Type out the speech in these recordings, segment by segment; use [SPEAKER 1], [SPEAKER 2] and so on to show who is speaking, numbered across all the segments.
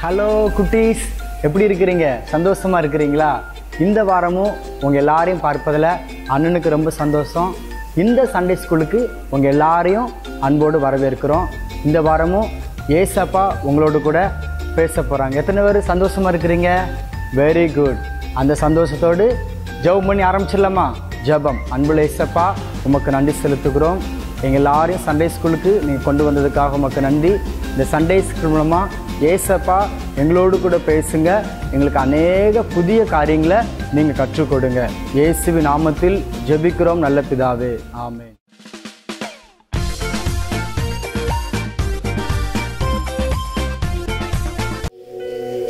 [SPEAKER 1] Hello குட்டீஸ், எப்படி இருக்கிறீங்க? சந்தோஷமாக இருக்கிறீங்களா? இந்த வாரமும் உங்கள் எல்லாரையும் பார்ப்பதில் அண்ணனுக்கு ரொம்ப சந்தோஷம். இந்த சண்டே ஸ்கூலுக்கு உங்கள் எல்லாரையும் அன்போடு வரவேற்கிறோம். இந்த வாரமும் ஏசப்பா உங்களோடு கூட பேச போகிறாங்க. எத்தனை பேர் சந்தோஷமாக இருக்கிறீங்க? Very good. அந்த சந்தோஷத்தோடு ஜெபம் பண்ணி ஆரம்பிச்சிடலாமா? ஜெபம். அன்புள்ள ஏசப்பா, உமக்கு நன்றி செலுத்துகிறோம். எங்கள் எல்லாரையும் சண்டே ஸ்கூலுக்கு நீங்கள் கொண்டு வந்ததுக்காக உமக்கு நன்றி. இந்த சண்டே ஸ்கூல் மூலமாக ஏசப்பா எங்களோடு கூட பேசுங்க. எங்களுக்கு அநேக புதிய காரியங்களை நீங்கள் கற்றுக் கொடுங்க. இயேசுவின் நாமத்தில் ஜெபிக்கிறோம் நல்ல பிதாவே, ஆமென்.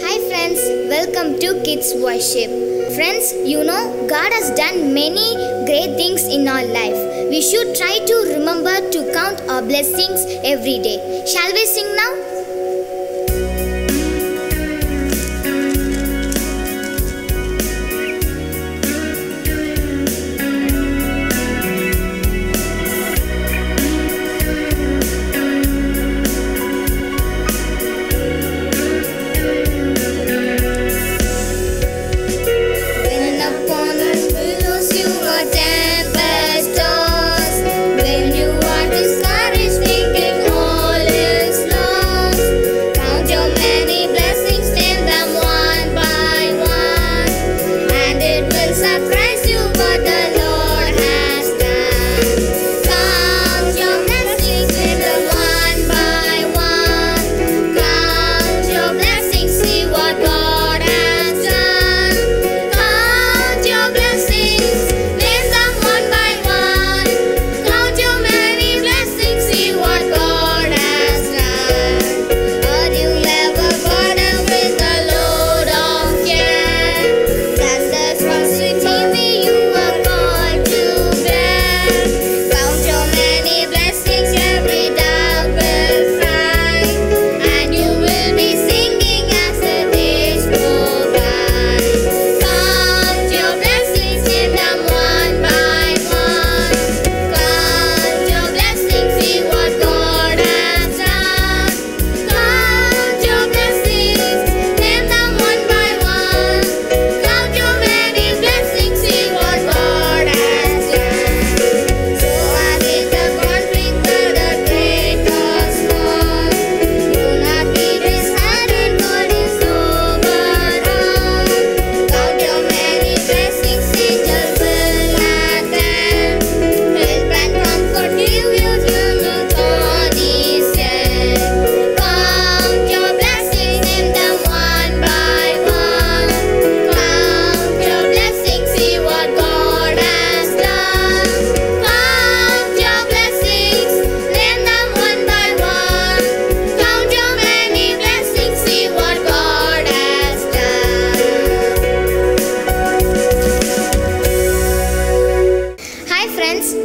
[SPEAKER 2] Hi friends, welcome to Kids Worship. Friends, you know God has done many great things in our life. We should try to remember to count our blessings every day. Shall we sing now?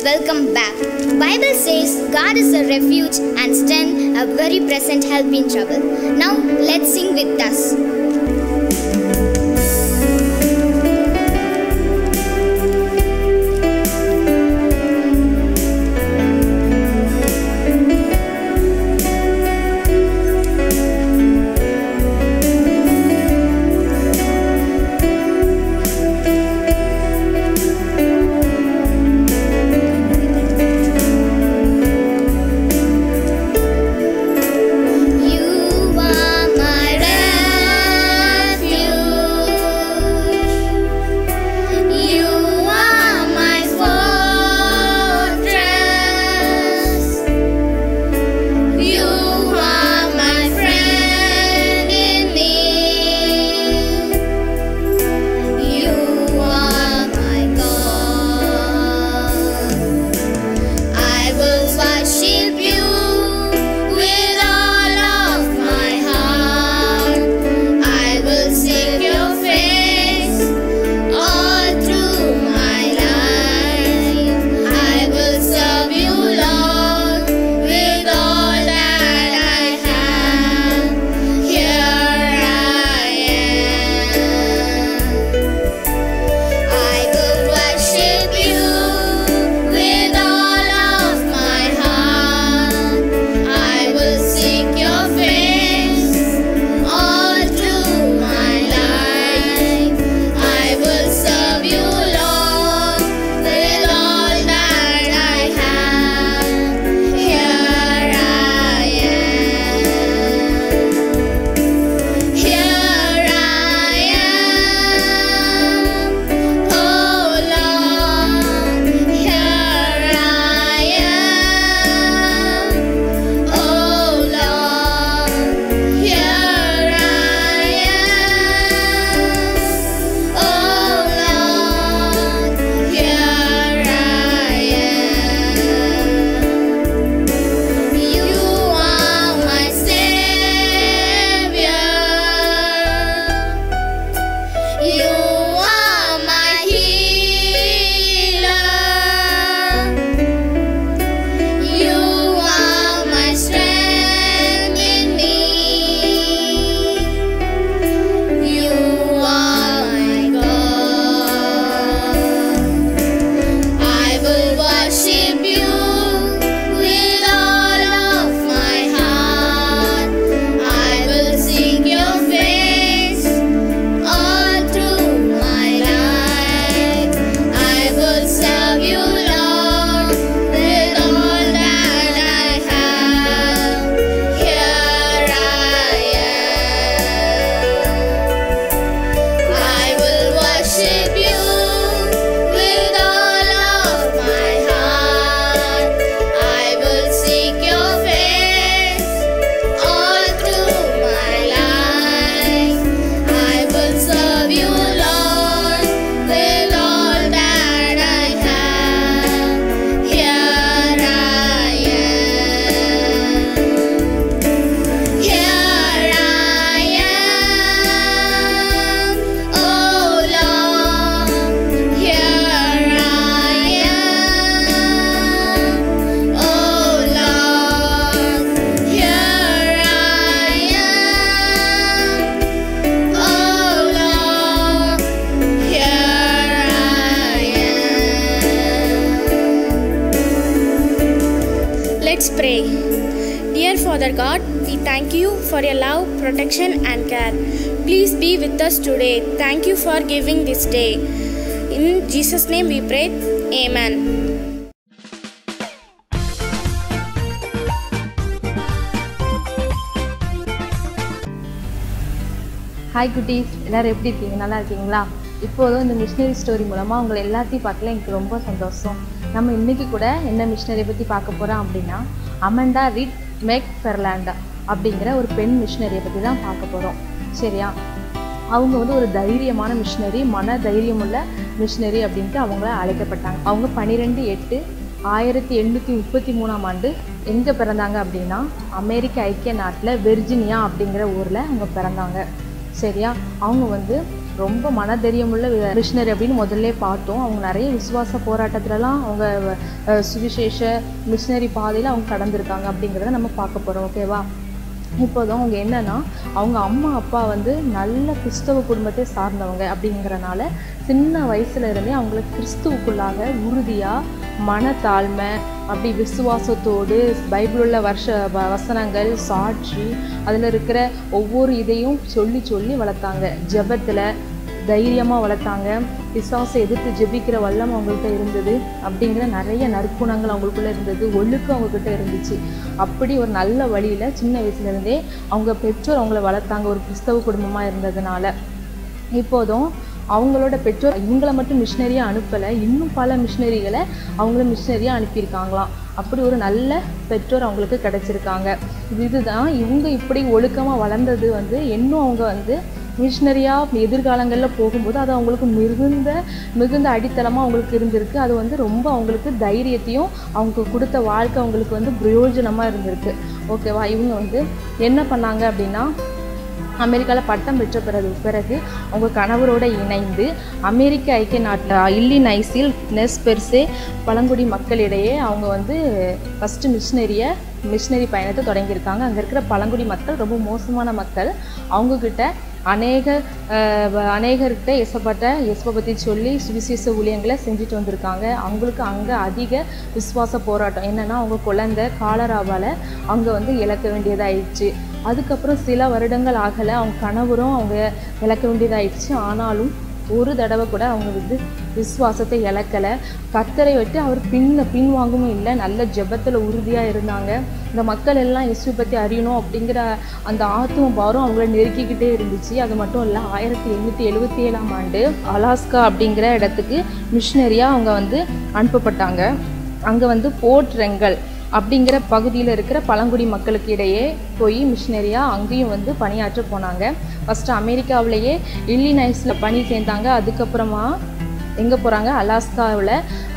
[SPEAKER 2] Welcome back. Bible says God is a refuge and strength, a very present help in trouble. Now let's sing with us.
[SPEAKER 3] You are my refuge. pray. Dear Father God, we thank you for your love, protection and care. Please be with us today. Thank you for giving this day. In Jesus' name we pray. Amen.
[SPEAKER 4] Hi குட்டீஸ், எல்லோரும் எப்படி இருக்கீங்க? நல்லா இருக்கீங்களா? இப்போதும் இந்த machinery story மூலமாக உங்களை எல்லாத்தையும் பார்க்கல எனக்கு ரொம்ப சந்தோஷம். நம்ம இன்றைக்கி கூட என்ன மிஷினரி பற்றி பார்க்க போகிறோம் அப்படின்னா, அமெண்டா ரிட் மெக்ஃபெர்லாண்ட் அப்படிங்கிற ஒரு பெண் மிஷினரியை பற்றி தான் பார்க்க போகிறோம். சரியா? அவங்க வந்து ஒரு தைரியமான மிஷினரி, மன தைரியமுள்ள மிஷினரி அப்படின்ட்டு அவங்கள அழைக்கப்பட்டாங்க. அவங்க 12/8/1833 எங்கே பிறந்தாங்க அப்படின்னா, அமெரிக்க ஐக்கிய நாட்டில் வெர்ஜினியா அப்படிங்கிற ஊரில் அவங்க பிறந்தாங்க. சரியா? அவங்க வந்து ரொம்ப மனதைரியமுள்ள மிஷினரி அப்படின்னு முதல்ல பார்த்தோம். அவங்க நிறைய விசுவாச போராட்டத்துலலாம் அவங்க சுவிசேஷ மிஷினரி பாதையில் அவங்க கடந்திருக்காங்க அப்படிங்கிறத நம்ம பார்க்க போகிறோம். ஓகேவா? இப்போதும் அவங்க என்னென்னா, அவங்க அம்மா அப்பா வந்து நல்ல கிறிஸ்தவ குடும்பத்தை சார்ந்தவங்க அப்படிங்கிறனால சின்ன வயசுல இருந்தே அவங்களுக்கு கிறிஸ்துவுக்குள்ளாக உறுதியாக மனத்தாழ்மை, அப்படி விசுவாசத்தோடு பைபிள் உள்ள வசனங்கள், சாட்சி, அதில் இருக்கிற ஒவ்வொரு இதையும் சொல்லி சொல்லி வளர்த்தாங்க. ஜெபத்தில் தைரியமாக வளர்த்தாங்க. பிசாசை எதிர்த்து ஜெபிக்கிற வல்லம் அவங்கள்ட்ட இருந்தது. அப்படிங்கிற நிறைய நற்குணங்கள் அவங்களுக்குள்ளே இருந்தது. ஒழுக்கம் அவங்கக்கிட்ட இருந்துச்சு. அப்படி ஒரு நல்ல வழியில் சின்ன வயசுலேருந்தே அவங்க பெற்றோர் அவங்கள வளர்த்தாங்க, ஒரு கிறிஸ்தவ குடும்பமாக இருந்ததுனால. இப்போதும் அவங்களோட பெற்றோர் இவங்கள மட்டும் மிஷினரியாக அனுப்பலை, இன்னும் பல மிஷினரிகளை அவங்கள மிஷினரியாக அனுப்பியிருக்காங்களாம். அப்படி ஒரு நல்ல பெற்றோர் அவங்களுக்கு கிடச்சிருக்காங்க. இதுதான் இவங்க இப்படி ஒழுக்கமாக வளர்ந்தது வந்து இன்னும் அவங்க வந்து மிஷினரியாக எதிர்காலங்களில் போகும்போது அது அவங்களுக்கு மிகுந்த அடித்தளமாக அவங்களுக்கு இருந்திருக்கு. அது வந்து ரொம்ப அவங்களுக்கு தைரியத்தையும் அவங்க கொடுத்த வாழ்க்கை அவங்களுக்கு வந்து பிரயோஜனமாக இருந்திருக்கு. ஓகேவா? இவங்க வந்து என்ன பண்ணாங்க அப்படின்னா, அமெரிக்காவில் பட்டம் பெற்ற பிறகு அவங்க கணவரோடு இணைந்து அமெரிக்க ஐக்கிய நாட்டில் இல்லினாய்ஸில் நெஸ் பெர்சே பழங்குடி மக்களிடையே அவங்க வந்து ஃபஸ்ட்டு மிஷினரி பயணத்தை தொடங்கியிருக்காங்க. அங்கே இருக்கிற பழங்குடி மக்கள் ரொம்ப மோசமான மக்கள். அவங்கக்கிட்ட அநேகர்கிட்ட இயேசுவை பற்றி சொல்லி சுவிசேஷ ஊழியங்களை செஞ்சுட்டு வந்திருக்காங்க. அவங்களுக்கு அங்கே அதிக விசுவாச போராட்டம் என்னென்னா, அவங்க குழந்தை காலராவால் அவங்க வந்து இழக்க வேண்டியதாகிடுச்சு. அதுக்கப்புறம் சில வருடங்கள் ஆகலை, அவங்க கணவரும் அவங்க இழக்க வேண்டியதாகிடுச்சு. ஆனாலும் ஒரு தடவை கூட அவங்க வந்து விசுவாசத்தை இழக்கலை. கர்த்தரை விட்டு அவர் பின்வாங்கவும் இல்லை. நல்ல ஜெபத்தில் உறுதியாக இருந்தாங்க. இந்த மக்கள் எல்லாம் இயேசுவை பற்றி அறியணும் அப்படிங்கிற அந்த ஆத்ம பாரம் அவங்கள நெருக்கிக்கிட்டே இருந்துச்சு. அது மட்டும் இல்லை, 1877 அலாஸ்கா அப்படிங்கிற இடத்துக்கு மிஷினரியாக அவங்க வந்து அனுப்பப்பட்டாங்க. அங்கே வந்து போர்ட் ரெங்கல் அப்படிங்கிற பகுதியில் இருக்கிற பழங்குடி மக்களுக்கு இடையே போய் மிஷினரியாக அங்கேயும் வந்து பணியாற்ற போனாங்க. ஃபஸ்ட்டு அமெரிக்காவிலேயே இல்லினாய்ஸில் பணி சேர்ந்தாங்க. அதுக்கப்புறமா எங்கே போகிறாங்க,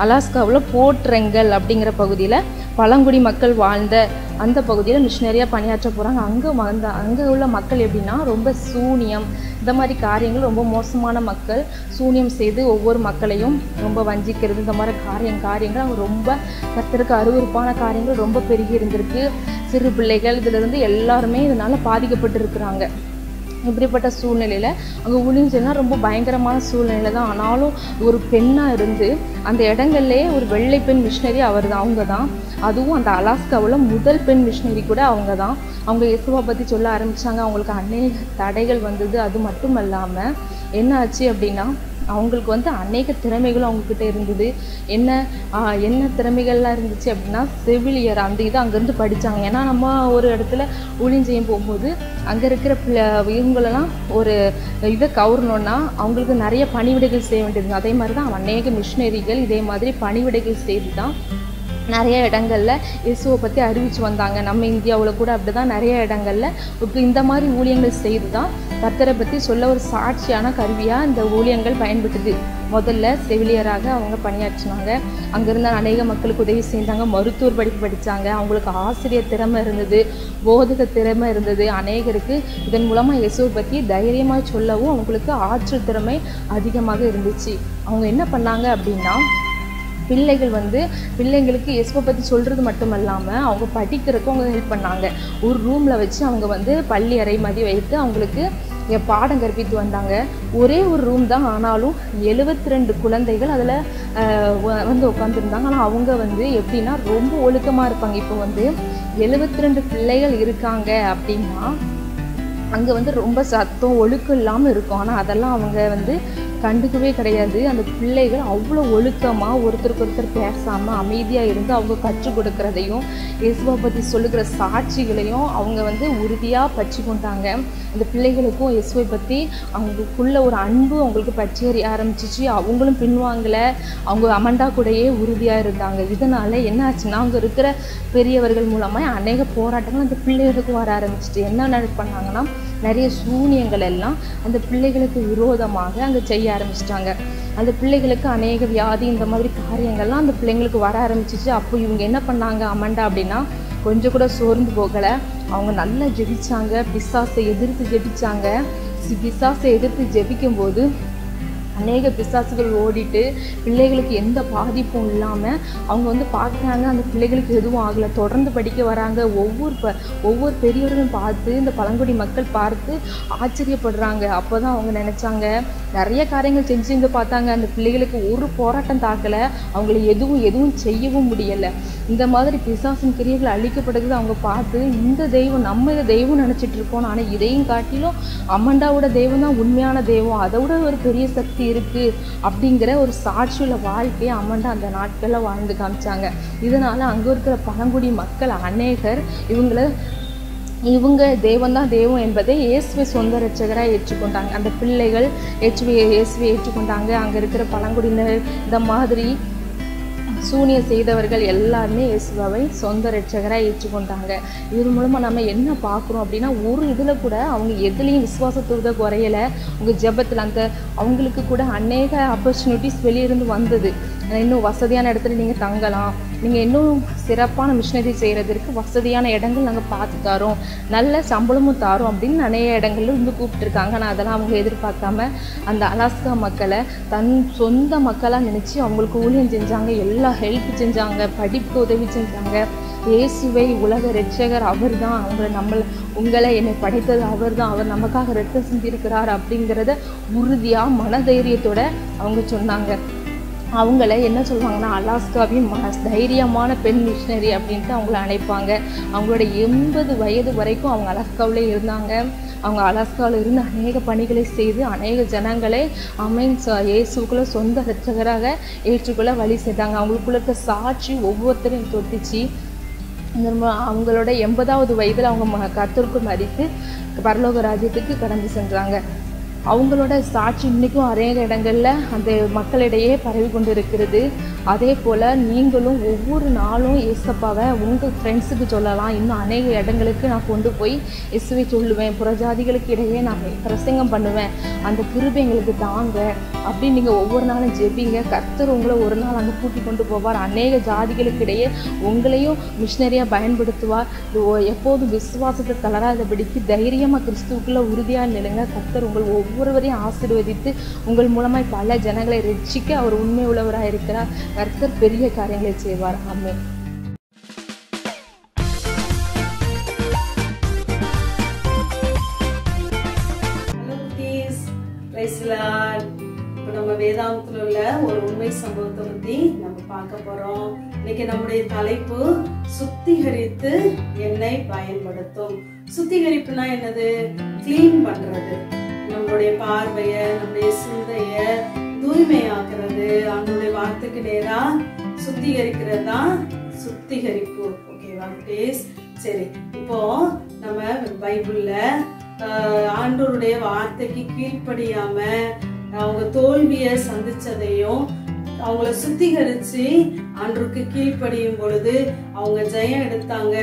[SPEAKER 4] அலாஸ்காவில் போர்ட் ரெங்கல் அப்படிங்கிற பகுதியில் பழங்குடி மக்கள் வாழ்ந்த அந்த பகுதியில் மிஷினரியாக பணியாற்ற போகிறாங்க. அங்கே உள்ள மக்கள் எப்படின்னா, ரொம்ப சூனியம், இந்த மாதிரி காரியங்கள், ரொம்ப மோசமான மக்கள், சூனியம் செய்து ஒவ்வொரு மக்களையும் ரொம்ப வஞ்சிக்கிறது, இந்த மாதிரி காரியங்கள் அவங்க ரொம்ப கர்த்தருக்கு அருவருப்பான காரியங்கள் ரொம்ப பெருகி இருந்திருக்கு. சிறு பிள்ளைகள் இதிலிருந்து எல்லாருமே இதனால் பாதிக்கப்பட்டு இருக்கிறாங்க. இப்படிப்பட்ட சூழ்நிலையில் அங்கே ஊழியம்னா ரொம்ப பயங்கரமான சூழ்நிலை தான். ஆனாலும் ஒரு பெண்ணாக இருந்து அந்த இடங்கள்லேயே ஒரு வெள்ளை பெண் மிஷினரி அவங்க தான். அதுவும் அந்த அலாஸ்காவில் முதல் பெண் மிஷினரி கூட அவங்க தான். அவங்க இயேசுவை பற்றி சொல்ல ஆரம்பித்தாங்க. அவங்களுக்கு அநேக தடைகள் வந்தது. அது மட்டும் இல்லாமல் என்ன ஆச்சு அப்படின்னா, அவங்களுக்கு வந்து அநேக திறமைகளும் அவங்கக்கிட்ட இருந்தது. என்ன திறமைகள்லாம் இருந்துச்சு அப்படின்னா, செவிலியர் அந்த இதை அங்கேருந்து படித்தாங்க. ஏன்னா நம்ம ஒரு இடத்துல ஊழியம் செய்ய போகும்போது அங்கே இருக்கிற இவங்களெல்லாம் ஒரு இதை கவரணுன்னா அவங்களுக்கு நிறைய பணிவிடைகள் செய்ய வேண்டியது. அதே மாதிரி தான் அநேக மிஷினரிகள் இதே மாதிரி பணிவிடைகள் செய்து தான் நிறைய இடங்களில் இயேசுவை பற்றி அறிவித்து வந்தாங்க. நம்ம இந்தியாவில் கூட அப்படி தான் நிறைய இடங்களில் இந்த மாதிரி ஊழியங்கள் செய்து தான் கர்த்தரை பற்றி சொல்ல ஒரு சாட்சியான கருவியாக இந்த ஊழியங்கள் பயன்படுத்துது. முதல்ல செவிலியராக அவங்க பணியாற்றினாங்க. அங்கேருந்த அநேக மக்களுக்கு உதவி செய்தாங்க. மருத்துவர் படிப்பு படித்தாங்க. அவங்களுக்கு ஆசிரியர் திறமை இருந்தது, போதக திறமை இருந்தது. அநேகருக்கு இதன் மூலமாக இயேசுவை பற்றி தைரியமாக சொல்லவும் அவங்களுக்கு ஆற்றல் திறமை அதிகமாக இருந்துச்சு. அவங்க என்ன பண்ணாங்க அப்படின்னா, பிள்ளைங்களுக்கு இயேசுவை பற்றி சொல்கிறது மட்டும் இல்லாமல் அவங்க படிக்கிறதுக்கும் அவங்க ஹெல்ப் பண்ணாங்க. ஒரு ரூமில் வச்சு அவங்க வந்து பள்ளி அறை மாதிரி வைத்து அவங்களுக்கு பாடம் கற்பித்து வந்தாங்க. ஒரே ஒரு ரூம் தான், ஆனாலும் 72 குழந்தைகள் அதில் வந்து உட்காந்துருந்தாங்க. ஆனால் அவங்க வந்து எப்படின்னா ரொம்ப ஒழுக்கமாக இருப்பாங்க. இப்போ வந்து 72 பிள்ளைகள் இருக்காங்க அப்படின்னா அங்கே வந்து ரொம்ப சத்தம் ஒழுக்கம் இல்லாமல் இருக்கும். ஆனால் அதெல்லாம் அவங்க கண்டுக்கவே கிடையாது. அந்த பிள்ளைகள் அவ்வளோ ஒழுக்கமாக ஒருத்தருக்கு ஒருத்தர் பேசாமல் அமைதியாக இருந்து அவங்க கற்றுக் கொடுக்குறதையும் இயேசுவை பற்றி சொல்லுகிற சாட்சிகளையும் அவங்க உறுதியாக பற்றி கொண்டாங்க. அந்த பிள்ளைகளுக்கும் இயேசுவை பற்றி அவங்களுக்குள்ள ஒரு அன்பு அவங்களுக்கு பற்றி எறிய ஆரம்பிச்சிச்சு. அவங்களும் பின்வாங்கலை, அவங்க அமண்டா கூடயே உறுதியாக இருந்தாங்க. இதனால் என்ன ஆச்சுன்னா அங்கே இருக்கிற பெரியவர்கள் மூலமாக அநேக போராட்டங்கள் அந்த பிள்ளைகளுக்கும் வர ஆரம்பிச்சிட்டு என்ன பண்ணாங்கன்னா நிறைய சூனியங்கள் எல்லாம் அந்த பிள்ளைகளுக்கு விரோதமாக அங்கே செய்ய ஆரம்பிச்சிட்டாங்க. அந்த பிள்ளைகளுக்கு அநேக வியாதி இந்த மாதிரி காரியங்கள்லாம் அந்த பிள்ளைங்களுக்கு வர ஆரம்பிச்சிச்சு. அப்போ இவங்க என்ன பண்ணாங்க அமண்டா அப்படின்னா கொஞ்சம் கூட சோர்ந்து போகலை. அவங்க நல்லா ஜெபிச்சாங்க, பிசாசை எதிர்த்து ஜெபிச்சாங்க. பிசாசை எதிர்த்து ஜெபிக்கும்போது அநேக பிசாசுகள் ஓடிட்டு பிள்ளைகளுக்கு எந்த பாதிப்பும் இல்லாமல் அவங்க பார்க்குறாங்க. அந்த பிள்ளைகளுக்கு எதுவும் ஆகலை, தொடர்ந்து படிக்க வராங்க. ஒவ்வொரு பெரியவர்களும் பார்த்து இந்த பழங்குடி மக்கள் பார்த்து ஆச்சரியப்படுறாங்க. அப்போ தான் அவங்க நினச்சாங்க, நிறைய காரியங்கள் செஞ்சு பார்த்தாங்க, அந்த பிள்ளைகளுக்கு ஒரு போராட்டம் தாக்கலை, அவங்கள எதுவும் செய்யவும் முடியலை. இந்த மாதிரி பிசாசின் கிரியைகள் அழிக்கப்படுகிறது அவங்க பார்த்து இந்த தெய்வம் நம்ம இதை தெய்வம் நினச்சிட்டு இருக்கோம், ஆனால் இதையும் காட்டிலும் அமண்டாவோட தெய்வம் தான் உண்மையான தெய்வம், அதை விட ஒரு பெரிய சக்தி இருக்கு அப்படிங்கிற ஒரு சாட்சியுள்ள வாழ்க்கையை அமண்டா அந்த நாட்களில் வாழ்ந்து காமிச்சாங்க. இதனால அங்கே இருக்கிற பழங்குடி மக்கள் அநேகர் இவங்க தெய்வந்தான் தெய்வம் என்பதை இயேசுவை சொந்த இரட்சகராக ஏற்றுக்கொண்டாங்க. அந்த பிள்ளைகள் இயேசுவை ஏற்றுக்கொண்டாங்க. அங்கே இருக்கிற பழங்குடியினர் இந்த மாதிரி சூனியம் செய்தவர்கள் எல்லாருமே இயேசுவை சொந்த இரட்சகராக ஏற்றுக்கொண்டாங்க. இது மூலமாக நம்ம என்ன பார்க்குறோம் அப்படின்னா ஒரு இதில் கூட அவங்க எதுலேயும் விசுவாசத்தோட குறையலை. உங்கள் ஜெபத்தில் அவங்களுக்கு கூட அநேக ஆப்பர்ச்சுனிட்டிஸ் வெளியிருந்து வந்தது. இன்னும் வசதியான இடத்துல நீங்கள் தங்கலாம், நீங்கள் இன்னும் சிறப்பான மிஷினரி செய்கிறதுக்கு வசதியான இடங்கள் நாங்கள் பார்த்து தரோம், நல்ல சம்பளமும் தரோம் அப்படின்னு நிறைய இடங்கள்ல கூப்பிட்டுருக்காங்க. ஆனால் அதெல்லாம் அவங்க எதிர்பார்க்காம அந்த அலாஸ்கா மக்களை தன் சொந்த மக்களாக நினச்சி அவங்களுக்கு ஊழியம் செஞ்சாங்க, எல்லா ஹெல்ப் செஞ்சாங்க, படிப்புக்கு உதவி செஞ்சாங்க. இயேசுவை உலக இரட்சகர் அவர் தான், உங்களை என்னை படைத்தது அவர் தான், அவர் நமக்காக ரத்தம் சிந்திருக்கிறார் அப்படிங்கிறத உறுதியாக மனதைரியத்தோட அவங்க சொன்னாங்க. அவங்கள என்ன சொல்லுவாங்கன்னா அலாஸ்காவின் தைரியமான பெண் மிஷினரி அப்படின்ட்டு அவங்கள அழைப்பாங்க. அவங்களோட 80 வயது வரைக்கும் அவங்க அலாஸ்காவிலே இருந்தாங்க. அவங்க அலாஸ்காவில் இருந்து அநேக பணிகளை செய்து அநேக ஜனங்களை இயேசுக்குள்ளே சொந்த இரட்சகராக ஏற்றுக்கொள்ள வழி செய்தாங்க. அவங்களுக்குள்ள இருக்க சாட்சி ஒவ்வொருத்தரையும் தொட்டுச்சு. அவங்களோட 80வது வயதில் அவங்க கர்த்தருக்கு மரித்து பரலோக ராஜ்யத்துக்கு கடந்து சென்றாங்க. அவங்களோட சாட்சி இன்றைக்கும் அநேக இடங்களில் அந்த மக்களிடையே பரவி கொண்டு இருக்கிறது. அதே போல் நீங்களும் ஒவ்வொரு நாளும் இயேசப்பாவை உங்கள் ஃப்ரெண்ட்ஸுக்கு சொல்லலாம். இன்னும் அநேக இடங்களுக்கு நான் கொண்டு போய் இயேசுவை சொல்லுவேன், புறஜாதிகளுக்கு இடையே நான் பிரசங்கம் பண்ணுவேன், அந்த கிருபை எங்களுக்கு தாங்க அப்படின்னு நீங்கள் ஒவ்வொரு நாளும் ஜெபிங்க. கர்த்தர் உங்களை ஒரு நாள் அங்கே கூட்டி கொண்டு போவார். அநேக ஜாதிகளுக்கு இடையே உங்களையும் மிஷினரியாக பயன்படுத்துவார். எப்போதும் விசுவாசத்தை தளராதபடிக்கு தைரியமாக கிறிஸ்துவுக்குள்ளே உறுதியாக நிலுங்க. கர்த்தர் உங்கள் ஒவ்வொருவரையும் ஆசீர்வதித்து உங்கள் மூலமாய் பல ஜனங்களை ரட்சிக்க அவர் உண்மை உள்ளவராக இருக்கிறார். கர்த்தர் பெரிய காரியங்களை செய்வார். ஆமென்.
[SPEAKER 5] இப்போ நம்ம வேதாந்தத்தில் உள்ள ஒரு உண்மை சம்பவத்தை பற்றி நம்ம பார்க்க போறோம். இன்னைக்கு நம்முடைய தலைப்பு சுத்திகரித்து என்னை பயன்படுத்தும். சுத்திகரிப்புனா என்னது? கிளீன் பண்றது, நம்மளுடைய பார்வைய நம்முடைய சிந்தைய தூய்மையாக்குறது, அவனுடைய வார்த்தைக்கு நேரா சுத்திகரிக்கிறது தான் சுத்திகரிப்பு. ஓகேவா டேஸ்? சரி, இப்போ நம்ம பைபிள்ல ஆண்டவருடைய வார்த்தைக்கு கீழ்ப்படியாம அவங்க தோல்விய சந்திச்சதையும் அவங்கள சுத்திகரிச்சு ஆண்டவருக்கு கீழ்ப்படியும் பொழுது அவங்க ஜெயம் எடுத்தாங்க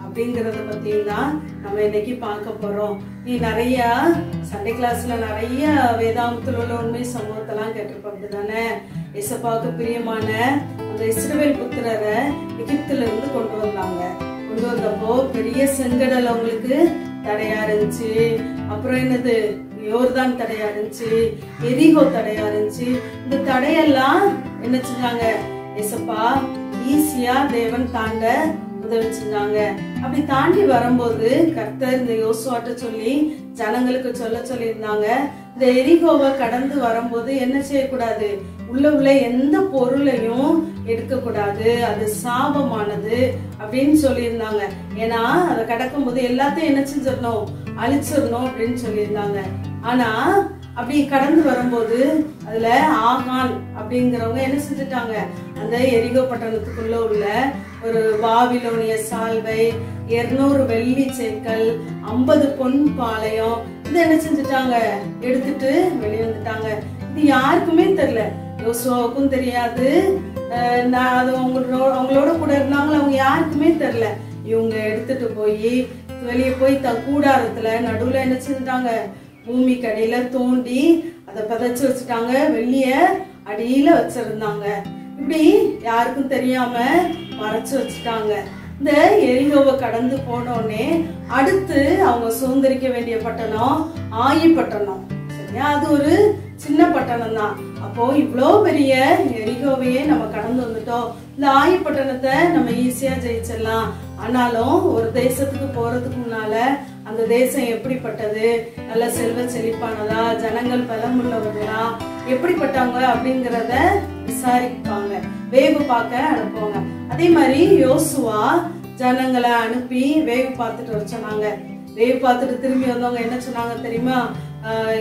[SPEAKER 5] அப்படிங்கறத பத்தியும் தான் நம்ம இன்னைக்கு பார்க்க போறோம். நீ நிறைய சண்டே கிளாஸ்ல நிறைய வேதாந்தத்துல உள்ள உண்மை சம்பவத்தெல்லாம் கேட்டிருப்பாங்க தானே. இயேசுவுக்கு பிரியமான அந்த இஸ்ரவேல் புத்திரரை எகிப்துல இருந்து கொண்டு வந்தாங்க. கொண்டு வந்தப்போ பெரிய செங்கடல் அவங்களுக்கு தடையா இருந்துச்சு. அப்புறம் என்னது? யோர்தான் தடையா இருந்துச்சு, எரிகோ தடையா இருந்துச்சு. இந்த தடையெல்லாம் என்ன செஞ்சாங்க? இயேசுப்பா ஈஸியா தேவன் தாண்ட உதவி செஞ்சாங்க. அப்படி தாண்டி வரும்போது கர்த்தர் இந்த யோசுவாட்ட சொல்லி ஜனங்களுக்கு சொல்லி இருந்தாங்க, இந்த எரிகோவை கடந்து வரும்போது என்ன செய்யக்கூடாது? உள்ள எந்த பொருளையும் எடுக்கக்கூடாது, அது சாபமானது அப்படின்னு சொல்லியிருந்தாங்க. ஏன்னா அதை கடக்கும் போது எல்லாத்தையும் என்ன செஞ்சிடணும், அழிச்சிடணும் அப்படின்னு சொல்லியிருந்தாங்க. ஆனா அப்படி கடந்து வரும்போது அதுல ஆகான் அப்படிங்கிறவங்க என்ன செஞ்சுட்டாங்க, அந்த எரிகோ பட்டணத்துக்குள்ள உள்ள ஒரு பாபிலோனிய சால்வை, 200 வெள்ளி சேக்கல், 50 பொன் பாளையம் இதை என்ன செஞ்சுட்டாங்க, எடுத்துட்டு வெளியே வந்துட்டாங்க. இது யாருக்குமே தெரியல, யோசுவாவுக்கும் தெரியாது, அவங்களோட கூட இருந்தாங்களோ அவங்க யாருக்குமே தெரியல. இவங்க எடுத்துட்டு போய் வெளியே போய் தன் கூடாரத்துல நடுவுல என்ன செஞ்சுட்டாங்க, பூமி கடையில தோண்டி அதை பதைச்சு வச்சுட்டாங்க, வெள்ளிய அடியில வச்சிருந்தாங்க. இப்படி யாருக்கும் தெரியாம மறைச்சு வச்சுட்டாங்க. இந்த எரிகோவை கடந்து போனோடனே அடுத்து அவங்க சுதந்திரிக்க வேண்டிய பட்டணம் ஆயி பட்டணம். சரியா, அது ஒரு சின்ன பட்டணம் தான். அப்போ இவ்வளோ பெரிய எரிகோவையே நம்ம கடந்து வந்துட்டோம். இந்த ஆயி பட்டணத்தை நம்ம ஈஸியா ஜெயிச்சிடலாம். ஆனாலும் ஒரு தேசத்துக்கு போறதுக்கு முன்னால அந்த தேசம் எப்படிப்பட்டது, நல்ல செல்வ செழிப்பானதா, ஜனங்கள் பலமுள்ளவர்களா, எப்படிப்பட்டவங்க அப்படிங்கிறத விசாரிப்பாங்க, வேவு பார்க்க அனுப்புவாங்க. அதே மாதிரி யோசுவா ஜனங்களை அனுப்பி வேவு பார்த்துட்டு வர சொன்னாங்க. வேவு பார்த்துட்டு திரும்பி வந்தவங்க என்ன சொன்னாங்க தெரியுமா,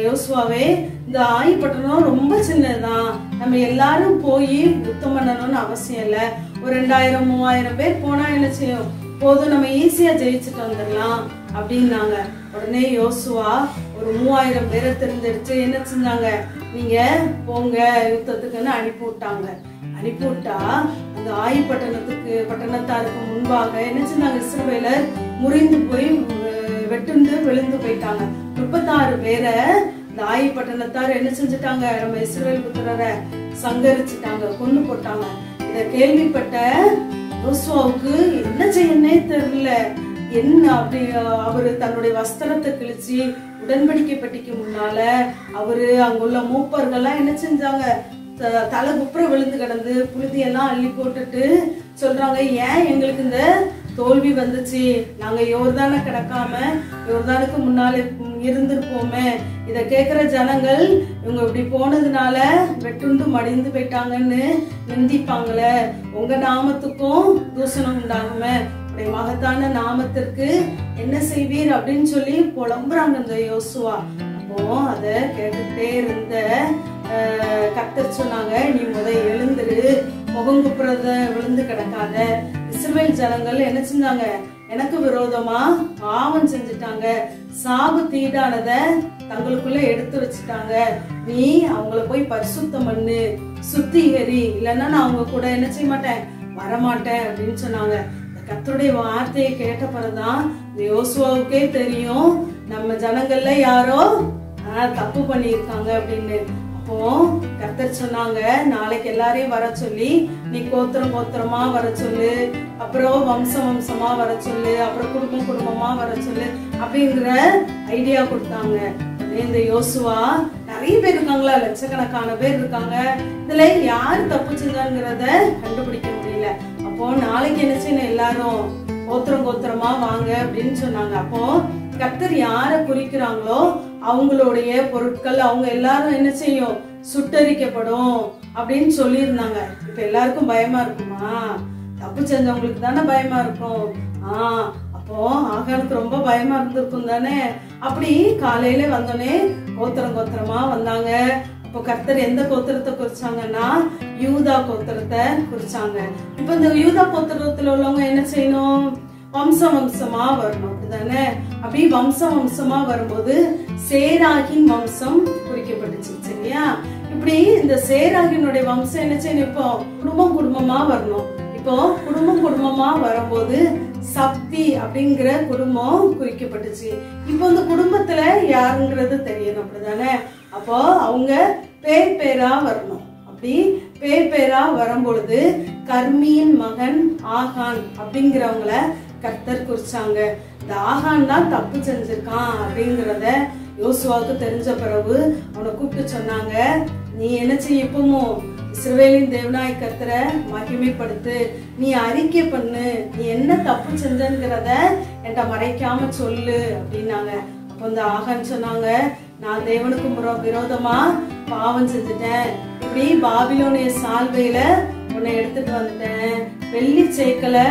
[SPEAKER 5] யோசுவாவே இந்த ஆயி பட்டணம் ரொம்ப சின்னதுதான், நம்ம எல்லாரும் போய் யுத்தம் பண்ணணும்னு அவசியம் இல்லை, ஒரு 2000-3000 பேர் போனா என்ன செய்யும் போதும், நம்ம ஈஸியா ஜெயிச்சுட்டு வந்துடலாம் அப்படின்னாங்க. உடனே யோசுவா ஒரு 3000 பேரை தெரிஞ்செடுத்து என்ன செஞ்சாங்க, நீங்க போங்க யுத்தத்துக்குன்னு அனுப்பி விட்டாங்க. அனுப்பி விட்டா அந்த ஆயி பட்டணத்தாருக்கு முன்பாக என்ன செஞ்சாங்க, இஸ்ரவேலர் முறிந்து போய் வெட்டுண்டு விழுந்து போயிட்டாங்க. 36 பேரை இந்த ஆயி பட்டணத்தார் என்ன செஞ்சுட்டாங்க, நம்ம இஸ்ரவேல் புத்திரரை சங்கரிச்சுட்டாங்க, கொண்டு போட்டாங்க. இத கேள்விப்பட்ட யோசுவாவுக்கு என்ன செய்யனே தெரியல. என்ன அப்படி அவரு தன்னுடைய வஸ்திரத்தை கிழிச்சு உடன்படிக்கை பெட்டிக்கு முன்னால அவரு அங்குள்ள மூப்பர்கள்லாம் என்ன செஞ்சாங்க, தலை குப்புற விழுந்து கிடந்து புழுதியெல்லாம் அள்ளி போட்டுட்டு சொல்றாங்க, ஏன் எங்களுக்கு இந்த தோல்வி வந்துச்சு, நாங்க யோர்தான கிடக்காம யோர்தானுக்கு முன்னால இருந்திருப்போமே, இத கேக்குற ஜனங்கள் இவங்க இப்படி போனதுனால வெட்டுண்டு மடிந்து போயிட்டாங்கன்னு நிந்திப்பாங்களே, உங்க நாமத்துக்கும் தூசணம் உண்டாகுமே, உடைய மகத்தான நாமத்திற்கு என்ன செய்வீர் அப்படின்னு சொல்லி புலம்புறாங்க இந்த யோசுவா. அப்போ அத கேட்டுட்டே இருந்த கர்த்தர் சொன்னாங்க, நீ எழுந்துரு, முகங்குப்புறத விழுந்து கிடக்காத. இஸ்ரவேல் ஜனங்கள் என்ன செஞ்சாங்க, எனக்கு விரோதமா பாவம் செஞ்சுட்டாங்க, சாபு தீடானத தங்களுக்குள்ள எடுத்து வச்சுட்டாங்க, நீ அவங்கள போய் பரிசுத்தம் பண்ணு, சுத்திகரி, இல்லைன்னா நான் அவங்க கூட என்ன செய்ய மாட்டேன், வரமாட்டேன் அப்படின்னு சொன்னாங்க. கர்த்தருடைய வார்த்தையை கேட்ட பிறகுதான் இந்த யோசுவாவுக்கே தெரியும் நம்ம ஜனங்கள்ல யாரோ தப்பு பண்ணியிருக்காங்க அப்படின்னு. அப்போ கர்த்தர் சொன்னாங்க, நாளைக்கு எல்லாரையும் வர சொல்லி நீ கோத்திரம் கோத்திரமா வர சொல்லு, அப்புறம் வம்சம் வம்சமா வர சொல்லு, அப்புறம் குடும்பம் குடும்பமா வர சொல்லு அப்படிங்கிற ஐடியா கொடுத்தாங்க. இந்த யோசுவா நிறைய பேர் இருக்காங்களா, லட்சக்கணக்கான பேர் இருக்காங்க, இதுல யாரு தப்பு செஞ்சாங்கிறத கண்டுபிடிக்க முடியல. அப்போ நாளைக்கு என்ன செய்யணும், எல்லாரும் கோத்திரம் கோத்திரமா வாங்க அப்படின்னு சொன்னாங்க. அப்போ கர்த்தர் யார குறிக்கிறாங்களோ அவங்களுடைய பொருட்கள் அவங்க எல்லாரும் என்ன செய்யும், சுட்டரிக்கப்படும் அப்படின்னு சொல்லியிருந்தாங்க. இப்ப எல்லாருக்கும் பயமா இருக்குமா, தப்பு செஞ்சவங்களுக்கு தானே பயமா இருக்கும். அப்போ ஆகானுக்கு ரொம்ப பயமா இருந்திருக்கும் தானே. அப்படி காலையில வந்தோடனே கோத்திரம் கோத்திரமா வந்தாங்க. அப்போ கர்த்தர் எந்த கோத்திரத்தை குறிச்சாங்கன்னா யூதா கோத்திரத்தை குறிச்சாங்க. இப்ப இந்த யூதா கோத்திரத்துல உள்ளவங்க என்ன செய்யணும், வம்சம் வம்சமா வரணும், அப்படிதானே. அப்படி வம்சம் வம்சமா வரும்போது சேராகின் வம்சம் குறிக்கப்பட்டுச்சு. சரியா, இப்படி இந்த சேராகினுடைய வம்சம் என்ன செய்யணும், இப்போ குடும்பம் குடும்பமா வரணும். இப்போ குடும்பம் குடும்பமா வரும்போது சப்தி அப்படிங்கிற குடும்பம் குறிக்கப்பட்டுச்சு. இப்போ இந்த குடும்பத்துல யாருங்கிறது தெரியணும், அப்படிதானே. அப்போ அவங்க பேர் பேரா வரணும். அப்படி பேர் பேரா வரும்பொழுது கர்மியின் மகன் ஆகான் அப்படிங்கிறவங்கள கர்த்தர் குறிச்சாங்க. இந்த ஆகான் தான் தப்பு செஞ்சிருக்கான் அப்படிங்கிறத யோசுவாவுக்கு தெரிஞ்ச பிறகு அவனை கூப்பிட்டு சொன்னாங்க, நீ என்ன செய்ய, இப்பவும் இஸ்ரவேலின் தேவனாய் கர்த்தரை மகிமைப்படுத்து, நீ அறிக்கை பண்ணு, நீ என்ன தப்பு செஞ்சங்கிறத என்கிட்ட மறைக்காம சொல்லு அப்படின்னாங்க. அப்போ இந்த ஆகான் சொன்னாங்க, நான் தேவனுக்கு விரோதமா பாவம் செஞ்சுட்டேன், இப்படி பாபிலோனிய சால்வையில உன்னை எடுத்துட்டு வந்துட்டேன். வெள்ளி சேக்கலை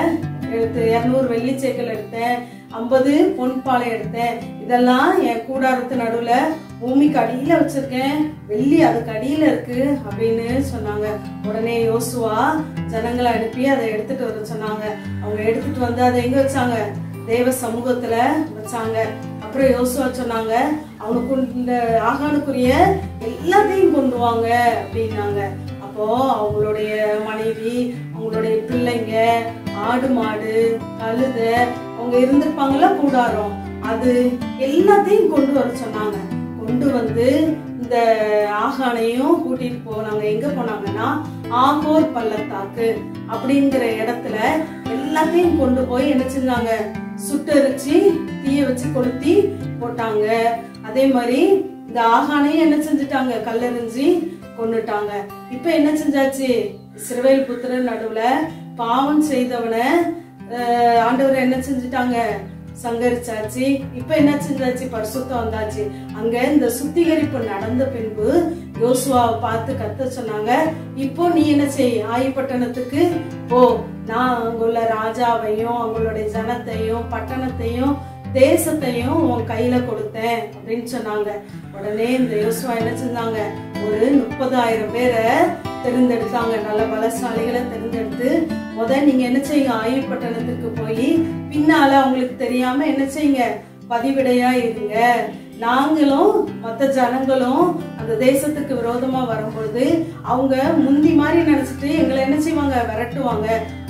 [SPEAKER 5] எடுத்து 200 வெள்ளி சேக்கல் எடுத்தேன், 50 பொன் பாலை எடுத்தேன். இதெல்லாம் என் கூடாரத்து நடுவுல பூமிக்கு அடியில வச்சிருக்கேன், வெள்ளி அதுக்கு அடியில இருக்கு அப்படின்னு சொன்னாங்க. உடனே யோசுவா ஜனங்களை அனுப்பி அதை எடுத்துட்டு வர சொன்னாங்க. அவங்க எடுத்துட்டு வந்து அதை எங்க வச்சாங்க? தேவ சமூகத்துல வச்சாங்க. அப்புறம் யோசுவா சொன்னாங்க, அவனுக்கு இந்த ஆகானுக்குரிய எல்லாத்தையும் கொண்டு வாங்க அப்படின்னாங்க. அப்போ அவங்களுடைய மனைவி, அவங்களுடைய பிள்ளைங்க, ஆடு மாடு, கழுதை, அவங்க இருந்திருப்பாங்களா கூடாரம், அது எல்லாத்தையும் கொண்டு வர சொன்னாங்க. கொண்டு வந்து இந்த ஆகானையும் கூட்டிட்டு போனாங்க. எங்க போனாங்கன்னா ஆகோர் பள்ளத்தாக்கு அப்படிங்கிற இடத்துல எல்லாத்தையும் கொண்டு போய் என்ன செஞ்சாங்க? சுட்டரிச்சு தீய வச்சு கொளுத்தி போட்டாங்க. அதே மாதிரி இந்த ஆகானையும் என்ன செஞ்சுட்டாங்க? கல்லெறிஞ்சி கொன்னுட்டாங்க. இப்ப என்ன செஞ்சாச்சு? இஸ்ரவேல் புத்திரர் நடுவுல பாவம் செய்தவனை ஆண்டவர் என்ன செஞ்சுட்டாங்க? சங்கரிச்சாச்சு. இப்ப என்ன செஞ்சாச்சு? பரிசுத்தம் வந்தாச்சு. அங்க இந்த சுத்திகரிப்பு நடந்த பின்பு யோசுவாவை பார்த்து கத்த சொன்னாங்க, இப்போ நீ என்ன செய்? ஆயி பட்டணத்துக்கு போ, நான் அங்குள்ள ராஜாவையும் அவங்களுடைய ஜனத்தையும் பட்டணத்தையும் தேசத்தையும் உன் கையில கொடுத்தேன் அப்படின்னு சொன்னாங்க. உடனே இந்த யோசுவா என்ன செஞ்சாங்க? ஒரு 30,000 பேரை தெரிந்தெடுத்தாங்க. நல்ல பலசாலிகளை தெரிந்தெடுத்து நீங்க என்ன செய்யுங்க? ஆயி பட்டணத்துக்கு போய் பின்னால அவங்களுக்கு தெரியாம என்ன செய்யுங்க? பதிவிடையா இருங்க. நாங்களும் மற்ற ஜனங்களும் அந்த தேசத்துக்கு விரோதமா வரும்பொழுது அவங்க முந்தி மாதிரி நினைச்சிட்டு எங்களை என்ன செய்வாங்க? விரட்டுவாங்க.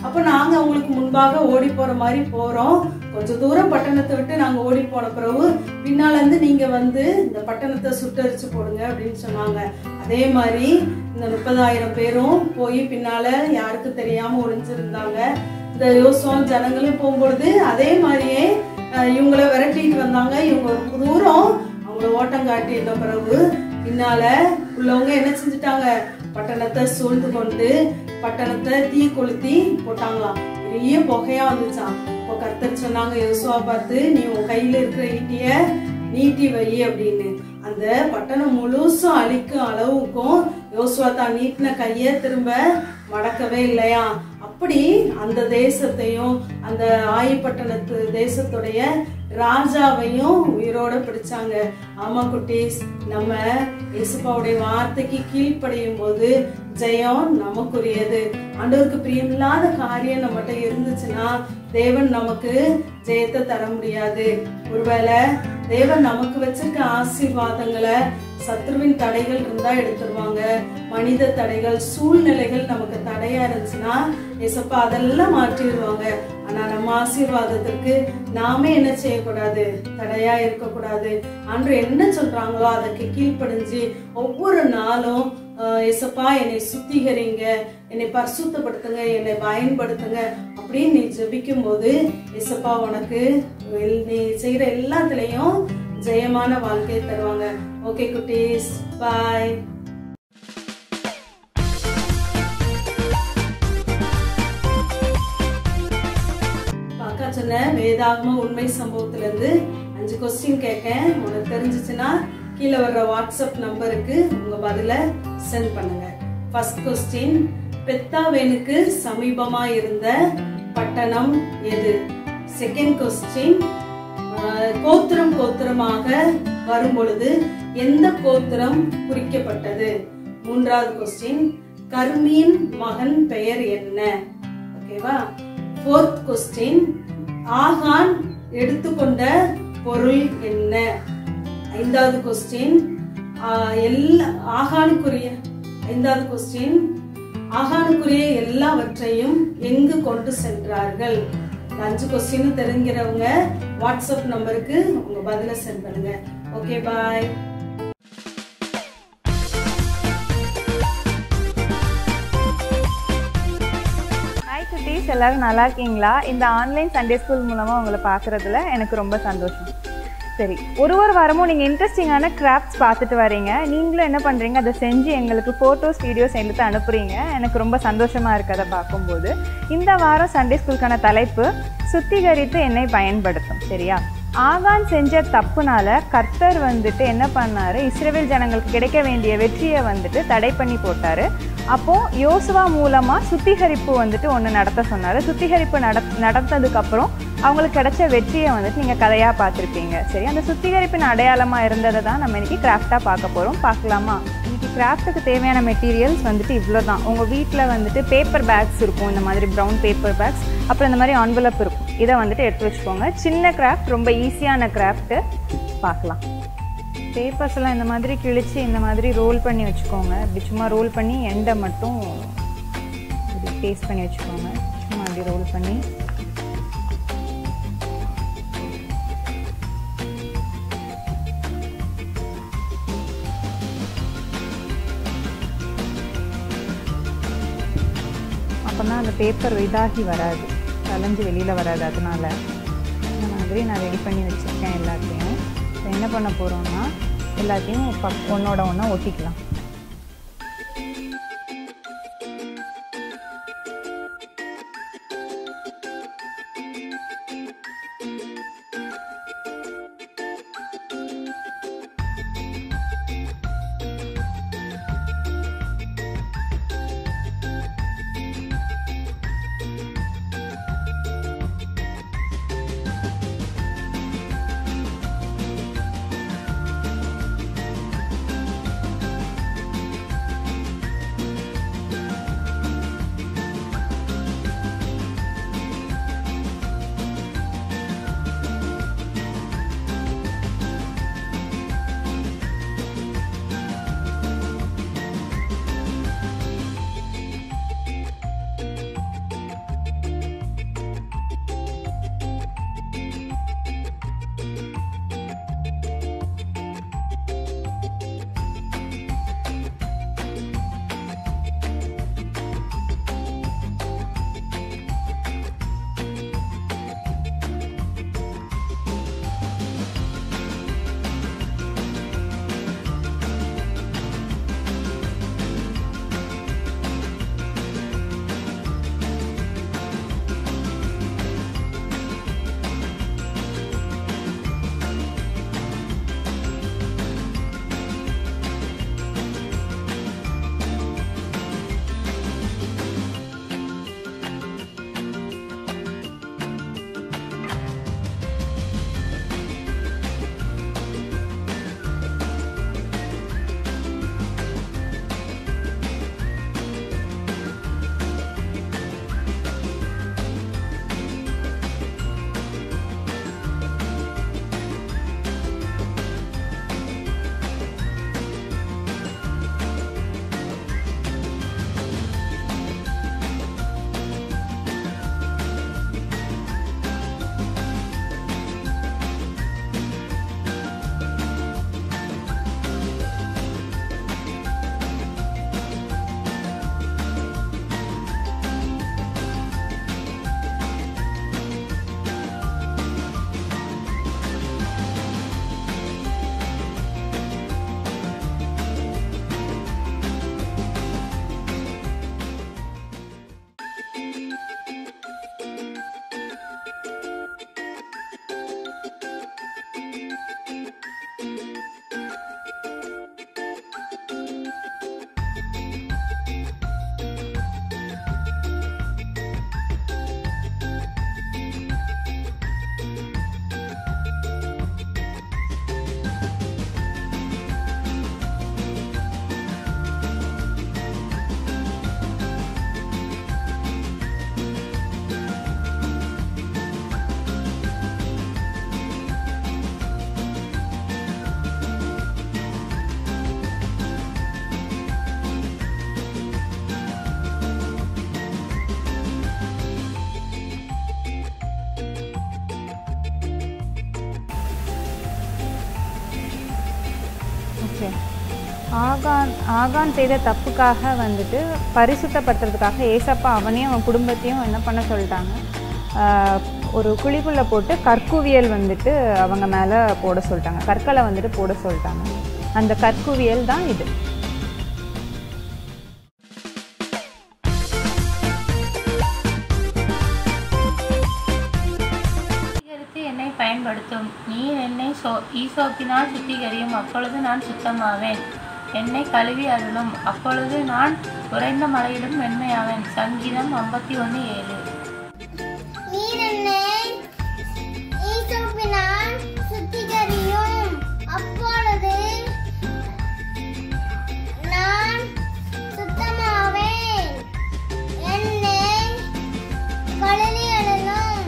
[SPEAKER 5] அப்ப நாங்க அவங்களுக்கு முன்பாக ஓடி போற மாதிரி போறோம். கொஞ்சம் தூரம் பட்டணத்தை விட்டு நாங்க ஓடி போன பிறகு பின்னால இருந்து நீங்க வந்து இந்த பட்டணத்தை சுட்டரிச்சு போடுங்க அப்படின்னு சொன்னாங்க. அதே மாதிரி இந்த 30,000 பேரும் போய் பின்னால யாருக்கு தெரியாம ஒளிஞ்சிருந்தாங்க. இந்த யோசுவா ஜனங்களும் போகும்பொழுது அதே மாதிரியே இவங்களை விரட்டிட்டு வந்தாங்க. இவங்க ஒரு தூரம் அவங்கள ஓட்டம் காட்டின பிறகு பின்னால உள்ளவங்க என்ன செஞ்சுட்டாங்க? பட்டணத்தை சூழ்ந்து கொண்டு பட்டணத்தை தீ கொளுத்தி போட்டாங்களாம். பெரிய புகையா வந்துச்சான். இப்போ கர்த்தர் சொன்னாங்க யோசுவா பார்த்து, நீ உன் கையில இருக்கிற ஈட்டிய நீட்டி வை அப்படின்னு. அந்த பட்டணம் முழுசும் அழிக்கும் அளவுக்கும் யோசுவா தான் நீட்டின கைய திரும்ப மடக்கவே இல்லையா. அப்படி அந்த தேசத்தையும் அந்த ஆயி பட்டணத்து தேசத்துடைய ராஜாவையும் உயிரோட பிடிச்சாங்க. ஆமா குட்டீஸ், நம்ம இயேசுபாவுடைய வார்த்தைக்கு கீழ்ப்படியும் போது ஜெயம் நமக்குரியது. ஆண்டவருக்கு பிரியமில்லாத காரியம் நம்மகிட்ட இருந்துச்சுன்னா தேவன் நமக்கு ஜெயத்தை தர முடியாது. ஒருவேளை தேவன் நமக்கு வச்சிருக்க ஆசீர்வாதங்களை சத்ருவின் தடைகள் இருந்தா எடுத்துருவாங்க. மனித தடைகள், சூழ்நிலைகள் நமக்கு தடையா இருந்துச்சுன்னா ஏசப்பா அதெல்லாம் மாற்றிடுவாங்க. ஆனா நம்ம ஆசீர்வாதத்திற்கு நாமே என்ன செய்யக்கூடாது? தடையா இருக்கக்கூடாது. அன்று என்ன சொல்றாங்களோ அதற்கு கீழ்ப்படிஞ்சு ஒவ்வொரு நாளும் ஏசப்பா என்னை சுத்திகரிங்க, என்னை பரிசுத்தப்படுத்துங்க, என்னை பயன்படுத்துங்க அப்படின்னு நீ ஜெபிக்கும் போது ஏசப்பா உனக்கு நீ செய்யற எல்லாத்துலயும் ஜெயமான வாழ்க்கையை தருவாங்க. ஓகே குட்டீஸ், பாய். பாக்கா சொன்ன வேதாகம உண்மை சம்பவத்துல இருந்து 5 கொஸ்டின் கேட்கேன். உனக்கு தெரிஞ்சிச்சுன்னா கீழே வர்ற வாட்ஸ்அப் நம்பருக்கு உங்க பதில சென்ட் பண்ணுங்க. ஃபர்ஸ்ட் கொஸ்டின், பெத்தாவேனுக்கு சமீபமா இருந்த பட்டணம் எது? செகண்ட் கொஸ்டின், கோத்திரம் கோத்திரமாக வரும் பொழுது எந்த கோத்திரம் குறிக்கப்பட்டது? மூன்றாவது கொஸ்டின், கர்மியின் மகன் பெயர் என்ன? ஓகேவா? ஃபோர்த் கொஸ்டின், ஆகான் எடுத்துக்கொண்ட பொருள் என்ன? ஐந்தாவது கொஸ்டின், ஆகானுக்குரிய எல்லாவற்றையும் எங்கு கொண்டு சென்றார்கள்? 5 கொஸ்டின் தெரிஞ்சிறவங்க வாட்ஸ்அப் நம்பருக்கு உங்க பதில சென்ட் பண்ணுங்க. ஓகே, பாய்.
[SPEAKER 6] ஹாய் குட்டீஸ், எல்லாரும் நல்லா இருக்கீங்களா? இந்த ஆன்லைன் சண்டே ஸ்கூல் மூலமாக உங்களை பார்க்குறதுல எனக்கு ரொம்ப சந்தோஷம். சரி, ஒரு வாரமும் நீங்கள் இன்ட்ரெஸ்டிங்கான கிராஃப்ட்ஸ் பார்த்துட்டு வரீங்க. நீங்களும் என்ன பண்ணுறீங்க? அதை செஞ்சு எங்களுக்கு ஃபோட்டோஸ், வீடியோஸ் எடுத்து அனுப்புகிறீங்க. எனக்கு ரொம்ப சந்தோஷமாக இருக்குது அதை பார்க்கும்போது. இந்த வாரம் சண்டே ஸ்கூலுக்கான தலைப்பு சுத்திகரித்து என்னை பயன்படுத்தும். சரியா? ஆகான் செஞ்ச தப்புனால கர்த்தர் என்ன பண்ணார்? இஸ்ரவேல் ஜனங்களுக்கு கிடைக்க வேண்டிய வெற்றியை தடை பண்ணி போட்டார். அப்போது யோசுவா மூலமாக சுத்திகரிப்பு வந்துட்டு ஒன்று நடத்த சொன்னார். சுத்திகரிப்பு நடந்ததுக்கப்புறம் அவங்களுக்கு கிடைச்ச வெற்றியை வந்துட்டு நீங்கள் கதையாக பார்த்துருப்பீங்க. சரி, அந்த சுத்திகரிப்பின் அடையாளமாக இருந்ததை தான் நம்ம இன்றைக்கி கிராஃப்டாக பார்க்க போகிறோம். பார்க்கலாமா? இன்றைக்கி கிராஃப்ட்டுக்கு தேவையான மெட்டீரியல்ஸ் வந்துட்டு இவ்வளோ தான். உங்கள் வீட்டில் வந்துட்டு பேப்பர் பேக்ஸ் இருக்கும், இந்த மாதிரி ப்ரௌன் பேப்பர் பேக்ஸ், அப்புறம் இந்த மாதிரி ஆன்வலப் இருக்கும். இதை வந்துட்டு எடுத்து வச்சுக்கோங்க. சின்ன கிராஃப்ட், ரொம்ப ஈஸியான கிராஃப்ட்டு. பார்க்கலாம். பேப்பர்ஸ்லாம் இந்த மாதிரி கிழித்து இந்த மாதிரி ரோல் பண்ணி வச்சுக்கோங்க. இப்படி சும்மா ரோல் பண்ணி எண்டை மட்டும் இப்படி பேஸ்ட் பண்ணி வச்சுக்கோங்க. சும்மா அப்படி ரோல் பண்ணி அப்போ தான் அந்த பேப்பர் இதாகி வராது, கலைஞ்சு வெளியில் வராது. அதனால இந்த மாதிரி நான் ரெடி பண்ணி வச்சுருக்கேன் எல்லாத்தையும். என்ன பண்ண போகிறோம்னா எல்லாத்தையும் ஒன்றோட ஒன்றா ஒட்டிக்கலாம். ஓகே. ஆகான் செய்த தப்புக்காக வந்துட்டு பரிசுத்தப்படுத்துறதுக்காக ஏசப்பா அவனையும் அவன் குடும்பத்தையும் என்ன பண்ண சொல்லிட்டாங்க, ஒரு குழிக்குள்ளே போட்டு கற்குவியல் வந்துட்டு அவங்க மேலே போட சொல்லிட்டாங்க, கற்களை வந்துட்டு போட சொல்லிட்டாங்க. அந்த கற்குவியல் தான் இது.
[SPEAKER 7] என்னை பயன்படுத்தும், நீர் என்னை ஈசோப்பினால் சுத்திகரியும், அப்பொழுது நான் சுத்தமாவேன். என்னை கழுவி அருளும், அப்பொழுது நான் உறைந்த மலையிலும் வெண்மையாவேன். சங்கீதம் 51:7.
[SPEAKER 2] நீர் என்னை ஈசோப்பினால் சுத்திகரியும், அப்பொழுது நான் சுத்தமாவேன். என்னை கழுவி அருளும்,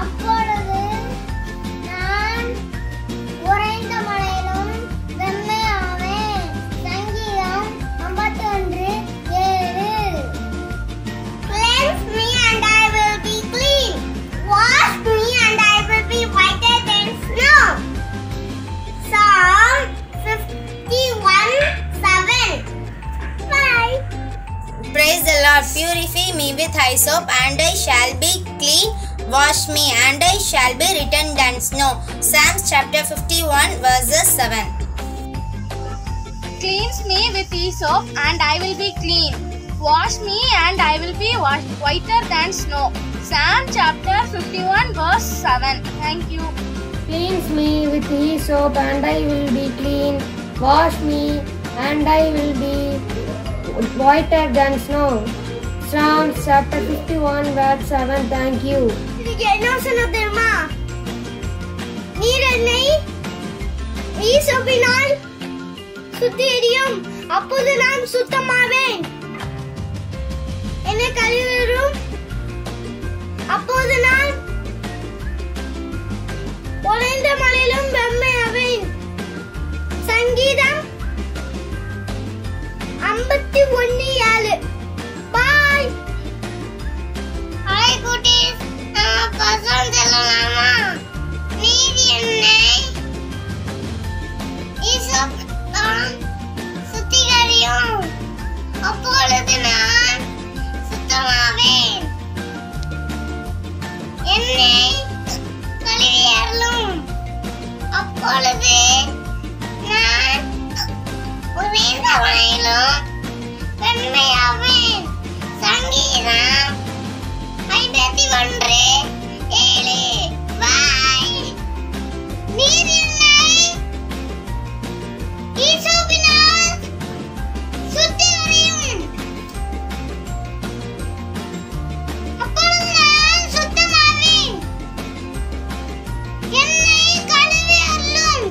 [SPEAKER 2] அப்பொழுது நான் உறைந்த மலையிலும் வெண்மையாவேன். சங்கீதம் 51:7. Cleanse me and I will be clean. Wash me and I will be whiter than snow. Psalm 51:7. Bye.
[SPEAKER 8] Praise the Lord. Purify me with hyssop and I shall be clean. Wash me and I shall be whiter than snow. Psalms chapter 51:7.
[SPEAKER 3] Cleanse me with hyssop and I will be clean. Wash me and I will be whiter than snow. Psalm chapter 51:7. Thank you.
[SPEAKER 2] Cleanse me with hyssop and I will be clean. Wash me and I will be whiter than snow. Psalms chapter 51:7. Thank you. என்ன சொன்ன தெரியுமா? நீர் என்னை ஈசோப்பினால் சுத்திகரியும், அப்போது நான் சுத்தமாவேன். என்னை கழுவிடும், அப்போது நான் உறைந்த மலையிலும் வெண்மையாவேன். சங்கீதம் 51:7. பாய். ஹாய் குட்டீஸ், நம்ம பசங்க சொல்லலாமா? நீர் என்னை ஈசோப்பினால் சுத்திகரியும், அப்பொழுது நான் சுத்தமாவேன். என்னை கழுவி அருளும், அப்பொழுது நான் உறைந்த மலையிலும் வெண்மையாவேன். சங்கீதம் 51:7. பாய். நீர் என்னை ஈசோப்பினால் சுத்திகரியும், அப்பொழுது நான் சுத்தமாவேன். என்னை கழுவி அருளும்,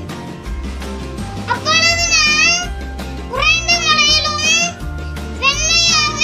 [SPEAKER 2] அப்பொழுது நான் உறைந்த மலையிலும் வெண்மையாவேன்.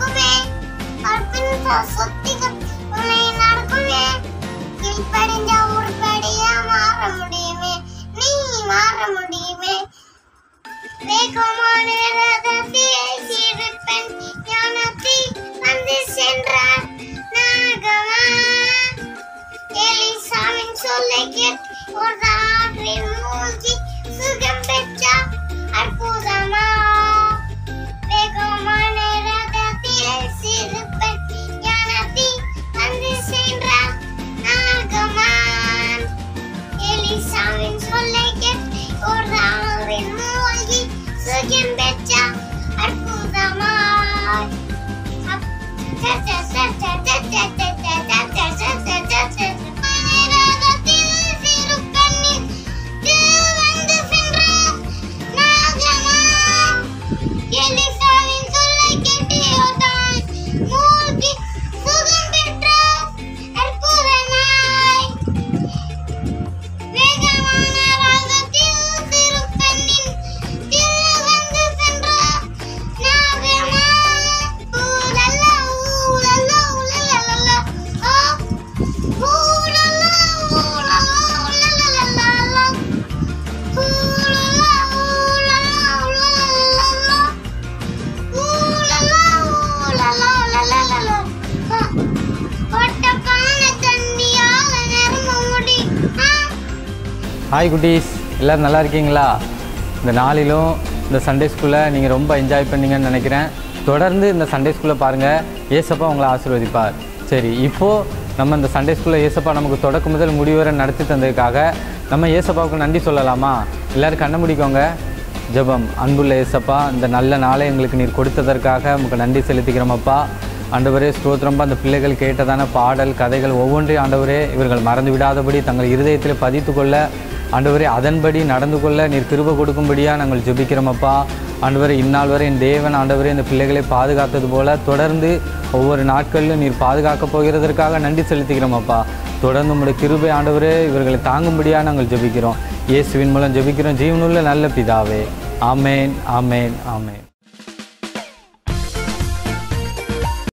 [SPEAKER 9] நடக்குமே கற்பின் சொத்திகள் உன்னை நடக்குமே கீழ்ப்படிஞ்ச ஒரு படியா மாற முடியுமே நீ மாற முடியுமே வேகமான ரதத்திலே சிறுப்பெண் ஞானத்தை வந்து சென்றார் நாகமா எலிசாவின் சொல்லை கேட்டு ஒரு ஆற்றில் மூழ்கி சுகம் பெற்றார் அற்புதமா வேகமான ரதத்திலே சிறுப்பெண் ஞானத்தை வந்து சென்றார் நாகமா எலிசாவின் சொல்லை கேட்டு ஒரு ஆற்றில் மூழ்கி சுகம் பெற்றார் அற்புதமா
[SPEAKER 10] ஹாய் குட்டீஸ், எல்லோரும் நல்லா இருக்கீங்களா? இந்த நாளிலும் இந்த சண்டே ஸ்கூலில் நீங்கள் ரொம்ப என்ஜாய் பண்ணீங்கன்னு நினைக்கிறேன். தொடர்ந்து இந்த சண்டே ஸ்கூலில் பாருங்கள், ஏசப்பா உங்களை ஆசீர்வதிப்பார். சரி, இப்போது நம்ம இந்த சண்டே ஸ்கூலில் ஏசப்பா நமக்கு தொடக்க முதல் முடிவரை நடத்தி தந்ததுக்காக நம்ம ஏசப்பாவுக்கு நன்றி சொல்லலாமா? எல்லோரும் கண்ணை முடிக்கோங்க. ஜெபம். அன்புள்ள ஏசப்பா, இந்த நல்ல நாளை எங்களுக்கு நீர் கொடுத்ததற்காக உங்களுக்கு நன்றி செலுத்திக்கிறோமப்பா. ஆண்டவரே ஸ்தோத்திரம்பா. அந்த பிள்ளைகள் கேட்டதான பாடல் கதைகள் ஒவ்வொன்றையும் ஆண்டவரே இவர்கள் மறந்து விடாதபடி தங்கள் இருதயத்தில் பதித்து கொள்ள ஆண்டவரே அதன்படி நடந்து கொள்ள நீர் கிருபை கொடுக்கும்படியாக நாங்கள் ஜெபிக்கிறோமப்பா. ஆண்டவரே இந்நாள் வரை என் தேவன் ஆண்டவரே இந்த பிள்ளைகளை பாதுகாத்தது போல தொடர்ந்து ஒவ்வொரு நாட்களிலும் நீர் பாதுகாக்கப் போகிறதற்காக நன்றி செலுத்திக்கிறோமப்பா. தொடர்ந்து உங்களுடைய கிருபை ஆண்டவரே இவர்களை தாங்கும்படியாக நாங்கள் ஜெபிக்கிறோம். இயேசுவின் மூலம் ஜெபிக்கிறோம் ஜீவனுள்ள நல்ல பிதாவே. ஆமேன், ஆமேன், ஆமேன்.